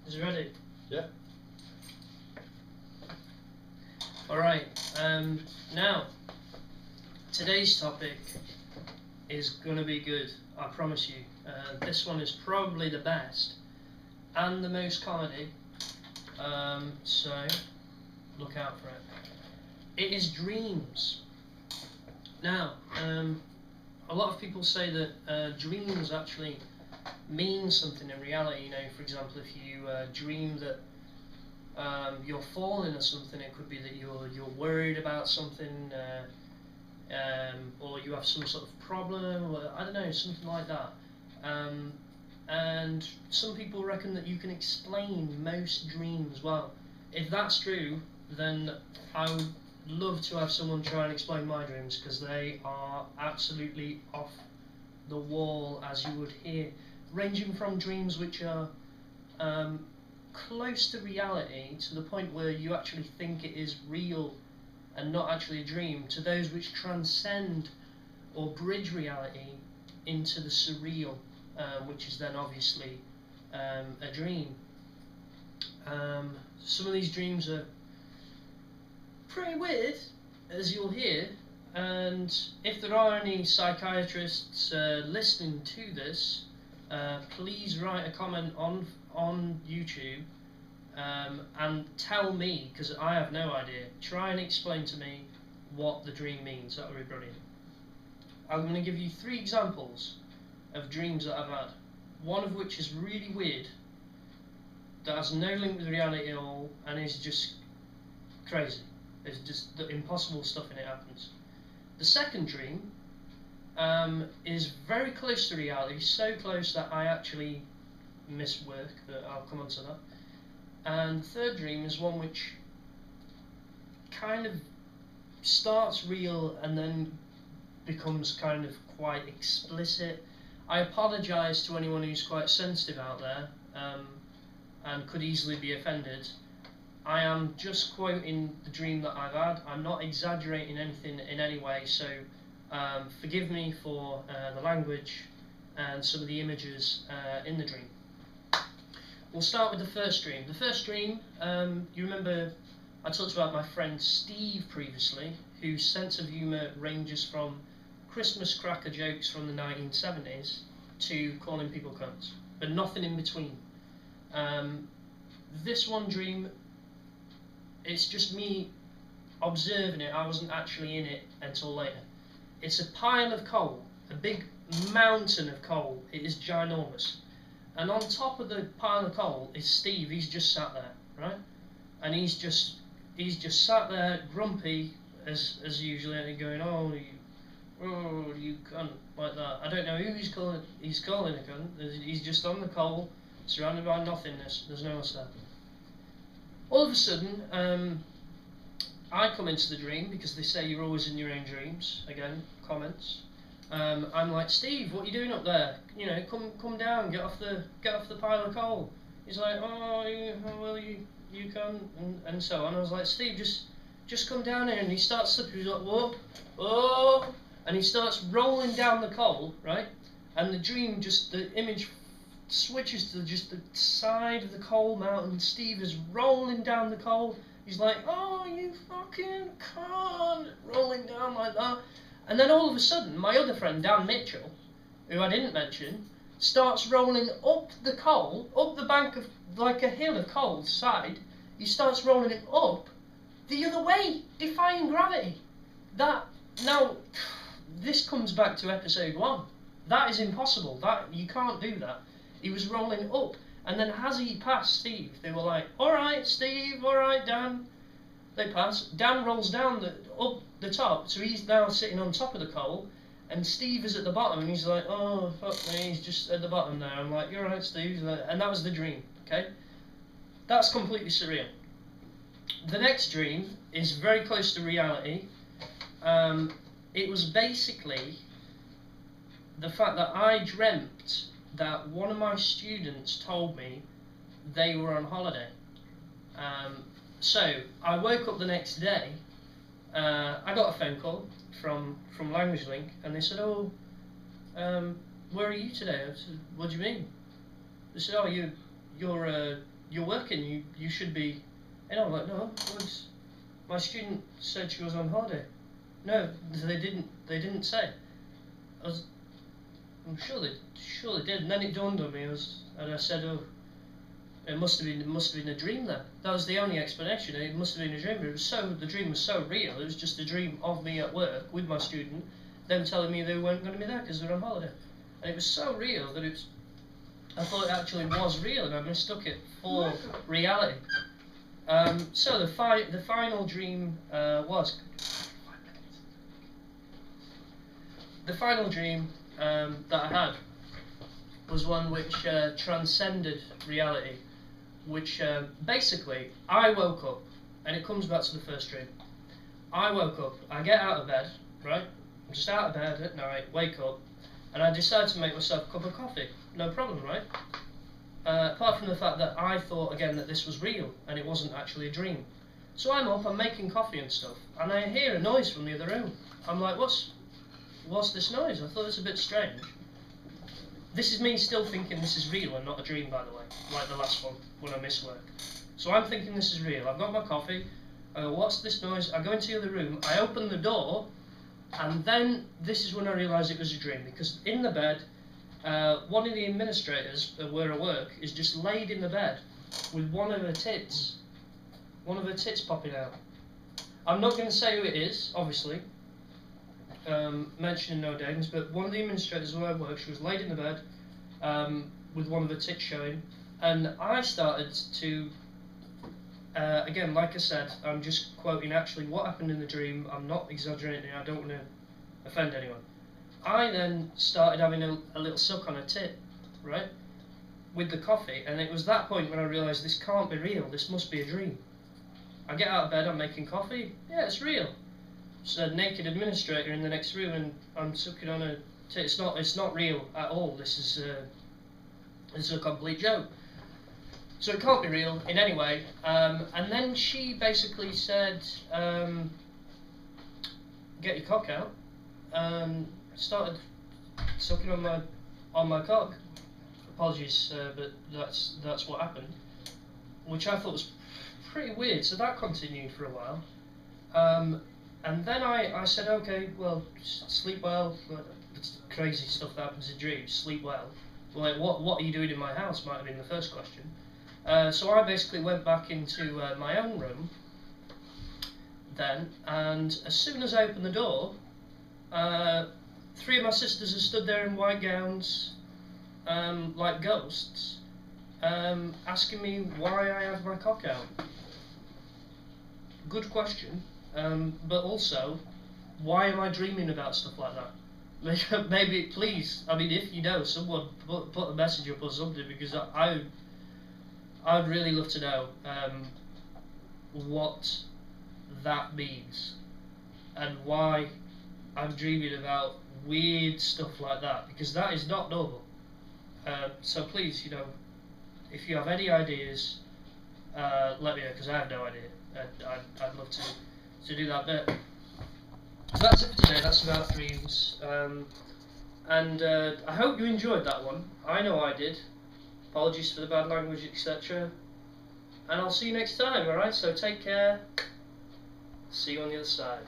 Is it ready? Yeah. Alright, now, today's topic is going to be good, I promise you. This one is probably the best and the most comedy, so look out for it. It is dreams. Now, a lot of people say that dreams actually mean something in reality. You know, for example, if you dream that you're falling or something, it could be that you're worried about something, or you have some sort of problem, or I don't know, something like that. And some people reckon that you can explain most dreams. Well, if that's true, then I would love to have someone try and explain my dreams, because they are absolutely off the wall, as you would hear, ranging from dreams which are close to reality, to the point where you actually think it is real and not actually a dream, to those which transcend or bridge reality into the surreal, which is then obviously a dream. Some of these dreams are pretty weird, as you'll hear, and if there are any psychiatrists listening to this, please write a comment on YouTube and tell me, because I have no idea. Try and explain to me what the dream means. That would be brilliant. I'm going to give you 3 examples of dreams that I've had, one of which is really weird, that has no link with reality at all, and is just crazy. It's just the impossible stuff in it happens. The second dream is very close to reality, so close that I actually miss work, but I'll come on to that. And the third dream is one which kind of starts real and then becomes kind of quite explicit. I apologise to anyone who's quite sensitive out there and could easily be offended. I am just quoting the dream that I've had. I'm not exaggerating anything in any way, so forgive me for the language and some of the images in the dream. We'll start with the first dream. The first dream, you remember I talked about my friend Steve previously, whose sense of humour ranges from Christmas cracker jokes from the 1970s to calling people cunts, but nothing in between. This one dream, it's just me observing it. I wasn't actually in it until later. It's a pile of coal, a big mountain of coal. It is ginormous. And on top of the pile of coal is Steve. He's just sat there, right? And he's just sat there, grumpy as usual, and going, "Oh, you cunt," like that. I don't know who he's calling. He's calling a cunt. He's just on the coal, surrounded by nothingness. There's no one there. All of a sudden, I come into the dream, because they say you're always in your own dreams. Again, comments. I'm like, "Steve, what are you doing up there? You know, come down, get off the pile of coal." He's like, "Oh, you can't," and so on. I was like, "Steve, just come down here." And he starts slipping. He's like, "Whoa, oh," and he starts rolling down the coal, right? And the dream, just the image switches to just the side of the coal mountain. Steve is rolling down the coal. He's like, "Oh, you fucking cunt," rolling down like that. And then all of a sudden, my other friend, Dan Mitchell, who I didn't mention, starts rolling up the coal, up the bank of, like a hill of coal side. He starts rolling it up the other way, defying gravity. Now, this comes back to episode 1. That is impossible. You can't do that. He was rolling up, and then as he passed Steve, they were like, "Alright, Steve, alright, Dan." They pass. Dan rolls down up the top, so he's now sitting on top of the coal, and Steve is at the bottom, and he's like, "Oh, fuck me," he's just at the bottom there. I'm like, "You're right, Steve," and that was the dream, okay? That's completely surreal. The next dream is very close to reality. It was basically the fact that I dreamt that one of my students told me they were on holiday. So I woke up the next day. I got a phone call from Language Link, and they said, "Oh, where are you today?" I said, "What do you mean?" They said, "Oh, you're you're working, you should be. And I'm like, no, my student said she was on holiday. No, they didn't say. I'm sure they did. And then it dawned on me, and I said, oh, it must have been a dream then. That was the only explanation. It must have been a dream. But the dream was so real. It was just a dream of me at work with my student, them telling me they weren't going to be there because they're on holiday, and it was so real that I thought it actually was real, and I mistook it for reality. So the final dream was. The final dream that I had was one which transcended reality, which basically I woke up, and it comes back to the first dream. I woke up, I get out of bed, right? I'm just out of bed at night, wake up, and I decide to make myself a cup of coffee. No problem, right? Apart from the fact that I thought again that this was real and it wasn't actually a dream. So I'm up, I'm making coffee and stuff, and I hear a noise from the other room. I'm like, what's this noise? I thought it was a bit strange. This is me still thinking this is real and not a dream, by the way, like the last one, when I miss work. So I'm thinking this is real. I've got my coffee, I go, what's this noise? I go into the other room, I open the door, and then this is when I realise it was a dream, because in the bed, one of the administrators where I work is just laid in the bed with one of her tits popping out. I'm not going to say who it is, obviously, mentioning no names, but one of the administrators where I work, she was laid in the bed with one of her tits showing, and I started to, again, like I said, I'm just quoting actually what happened in the dream. I'm not exaggerating, I don't want to offend anyone. I then started having a little suck on a tit, right, with the coffee, and it was that point when I realised this can't be real, this must be a dream. I get out of bed, I'm making coffee, yeah, it's real. It's a naked administrator in the next room, and I'm sucking on a tit. It's not real at all. This is a complete joke. So it can't be real in any way. And then she basically said, "Get your cock out," and started sucking on my cock. Apologies, but that's what happened, which I thought was pretty weird. So that continued for a while. And then I said, okay, well, sleep well. It's crazy stuff that happens in dreams. Sleep well. Like, what are you doing in my house? Might have been the first question. So I basically went back into my own room then, and as soon as I opened the door, 3 of my sisters had stood there in white gowns, like ghosts, asking me why I have my cock out. Good question. But also, why am I dreaming about stuff like that? Maybe, please, I mean, if you know, someone put a message up or something, because I'd really love to know what that means and why I'm dreaming about weird stuff like that, because that is not normal. So please, you know, if you have any ideas, let me know, because I have no idea. I'd love to do that bit. So that's it for today. That's about dreams, and I hope you enjoyed that one. I know I did. Apologies for the bad language, etc. And I'll see you next time. Alright, so take care. See you on the other side.